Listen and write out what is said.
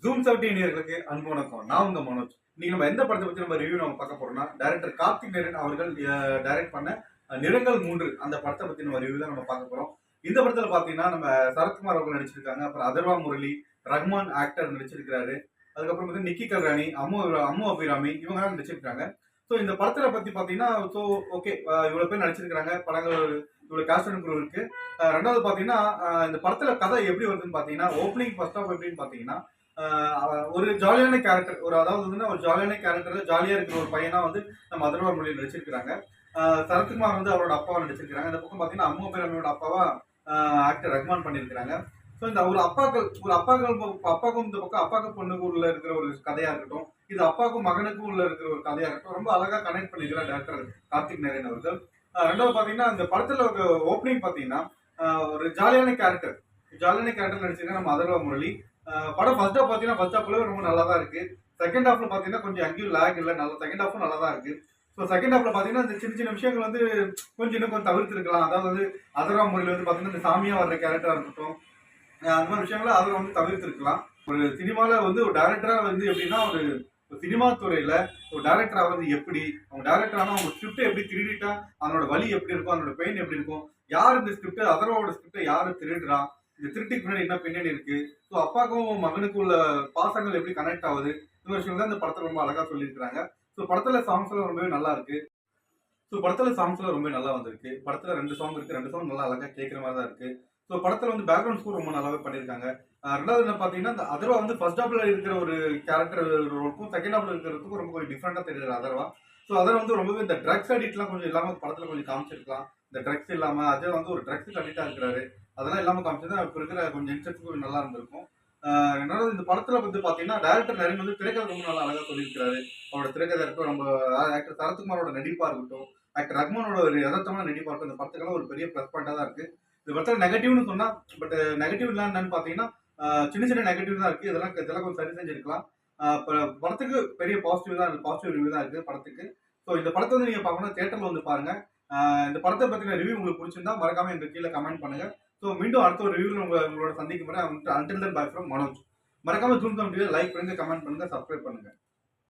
Zoom 70 நேயர்களுக்கு அன்பு வணக்கம். நான் உங்க மனோஜ். இன்னைக்கு நம்ம எந்த படத்தை பத்தி நம்ம ரிவ்யூ நம்ம பார்க்க போறோம்னா, டைரக்டர் கார்த்திக் நேரன் அவர்கள் டைரக்ட் பண்ண நிறங்கள் 3 அந்த படத்தை பத்தி நம்ம ரிவ்யூ தான் நம்ம பார்க்க போறோம். இந்த படத்துல பாத்தீங்கன்னா நம்ம சரத்குமார் அவர்கள் நடிச்சிருக்காங்க. அப்புறம் அதர்வா முரளி, ரஹ்மான் ஆக்டர் நடிச்சிருக்காரு. அதுக்கப்புறம் வந்து நிக்கி கல்ராணி, அம்மு அபிராமி இவங்க நடிச்சிருக்காங்க. ஸோ இந்த படத்துல பத்தி பாத்தீங்கன்னா, ஸோ ஓகே இவ்வளவு பேர் நடிச்சிருக்காங்க. படங்கள் இவ்வளவு கேஸ்ட் அண்ட் க்ரூ இருக்கு. ரெண்டாவது பாத்தீங்கன்னா, இந்த படத்துல கதை எப்படி வருதுன்னு பாத்தீங்கன்னா, ஓப்பனிங் ஃபர்ஸ்ட் ஆஃப் எப்படின்னு பாத்தீங்கன்னா, ஒரு ஜாலியான கேரக்டர் அதாவது வந்து ஒரு ஜாலியான கேரக்டர்ல ஜாலியா இருக்கிற ஒரு பையனா வந்து நம்ம அதர்வா மொழியில் நடிச்சிருக்காங்க. சரத்குமார் வந்து அவரோட அப்பாவா நடிச்சிருக்காங்க. இந்த பக்கம் பாத்தீங்கன்னா அம்மு பேரமையோட அப்பாவா ஆக்டர் ரஹ்மான் பண்ணியிருக்காங்க. ஸோ இந்த அப்பாவுக்கும் இந்த பக்கம் அப்பாவுக்கும் பொண்ணுக்கு உள்ள இருக்கிற ஒரு கதையா இருக்கட்டும், இது அப்பாவுக்கும் மகனுக்கும் உள்ள இருக்கிற ஒரு கதையா இருக்கட்டும், ரொம்ப அழகா கனெக்ட் பண்ணிக்கிறார் டேரக்டர் கார்த்திக் நேரன் அவர்கள். ரெண்டாவது பாத்தீங்கன்னா இந்த படத்துல ஒரு ஓப்பனிங் பாத்தீங்கன்னா ஒரு ஜாலியான கேரக்டர் நடிச்சிருக்காங்க நம்ம அதர்வா முரளி. படம் ஃபர்ஸ்ட் ஹாஃப் பாத்தீங்கன்னா ஃபர்ஸ்ட் ஹாஃப்ல ரொம்ப நல்லா தான் இருக்கு. செகண்ட் ஹாஃப்ல பாத்தீங்கன்னா கொஞ்சம் அங்கேயும் லேக் இல்ல. நல்ல செகண்ட் ஹாஃபும் நல்லா தான் இருக்கு. ஸோ செகண்ட் ஹாஃப்ல பாத்தீங்கன்னா இந்த சின்ன சின்ன விஷயங்கள் வந்து இன்னும் கொஞ்சம் தவிர்த்திருக்கலாம். அதாவது வந்து அதர்வா முரளி வந்து பாத்தீங்கன்னா இந்த சாமியா வர்ற கேரக்டரா இருக்கட்டும், அந்த மாதிரி விஷயங்களை அதில் வந்து தவிர்த்திருக்கலாம். ஒரு சினிமால வந்து ஒரு டைரக்டரா வந்து எப்படின்னா ஒரு சினிமா துறையில ஒரு டைரக்டர் ஆகிறது எப்படி, அவங்க டைரக்டர் ஆனா அவங்க ஸ்கிரிப்டை எப்படி திருடிட்டா அதனோட வலி எப்படி இருக்கும், அதனோட பெயின் எப்படி இருக்கும், யார் இந்த ஸ்கிரிப்ட் அதர்வாவோட ஸ்கிரிப்டை யாரு திருடுறா, இந்த திருட்டுக்கு பின்னாடி என்ன பின்னணி இருக்கு, ஸோ அப்பாவுக்கும் மகனுக்கும் உள்ள பாசங்கள் எப்படி கனெக்ட் ஆகுது, இந்த விஷயம் தான் இந்த படத்துல ரொம்ப அழகா சொல்லியிருக்காங்க. ஸோ படத்துல சாங்ஸ் எல்லாம் ரொம்பவே நல்லா இருக்கு. ஸோ படத்துல சாங்ஸ்லாம் ரொம்ப நல்லா வந்திருக்கு. படத்துல 2 சாங் இருக்கு. 2 சாங் நல்லா அழகா கேட்குற மாதிரி தான் இருக்கு. ஸோ படத்துல வந்து பேக்ரவுண்ட் ஸ்கோர் ரொம்ப நல்லாவே பண்ணியிருக்காங்க. ரெண்டாவது என்ன பார்த்தீங்கன்னா, இந்த அதர்வா வந்து ஃபர்ஸ்ட் ஹாஃப்ல இருக்கிற ஒரு கேரக்டர் ரோலுக்கும், செகண்ட் ஹாஃப்ல இருக்கிறதுக்கும் ரொம்ப கொஞ்சம் டிஃப்ரெண்டா தெரியுது அதர்வா. ஸோ அதர்வா வந்து ரொம்பவே இந்த ட்ரக்ஸ் அடிக்ட்லாம் கொஞ்சம் இல்லாம படத்துல கொஞ்சம் காமிச்சிருக்கலாம். இந்த ட்ரக்ஸ் இல்லாம அஜய் வந்து ஒரு ட்ரக்ஸுக்கு அடிக்டா இருக்கிறாரு. அதெல்லாம் இல்லாம காமிச்சது இப்ப இருக்கிற கொஞ்சம் யங்ஸ்டர்ஸ்க்கு கொஞ்சம் நல்லா இருந்திருக்கும். ரெண்டாவது இந்த படத்துல வந்து பாத்தீங்கன்னா, டைரக்டர் நரேன் வந்து திரைக்கதை ரொம்ப நல்லா அழகா சொல்லியிருக்காரு. அவரோட திரைக்கதை இருக்கட்டும், நம்ம ஆக்டர் சரத்குமாரோட நடிப்பா இருக்கட்டும், ஆக்டர் ரஹ்மானோட ஒரு யதார்த்தமான நடிப்பா இருக்கட்டும், இந்த படத்துக்கெல்லாம் ஒரு பெரிய ப்ளஸ் பாயிண்டா தான் இருக்கு. இந்த படத்துல நெகட்டிவ்னு சொன்னா, பட் நெகட்டிவ் என்னன்னு பாத்தீங்கன்னா, சின்ன சின்ன நெகட்டிவ் தான் இருக்கு. இதெல்லாம் கொஞ்சம் சரி செஞ்சிருக்கலாம். படத்துக்கு பெரிய பாசிட்டிவ் ரிவ்யூ தான் இருக்கு படத்துக்கு. ஸோ இந்த படத்தை வந்து நீங்க பார்க்கணும் தியேட்டர்ல வந்து பாருங்க. இந்த படத்தை பத்தின ரிவ்யூ உங்களுக்கு பிடிச்சிருந்தா மறக்காம எங்க கீழே கமெண்ட் பண்ணுங்க. ஸோ மீண்டும் அடுத்த ஒரு ரிவ்யூல உங்களோட சந்திக்கும் வரை until then by from Manoj. மறக்காம ஜூம் கமிட்டியை லைக் பண்ணுங்க, கமெண்ட் பண்ணுங்க, சப்ஸ்கிரைப் பண்ணுங்க.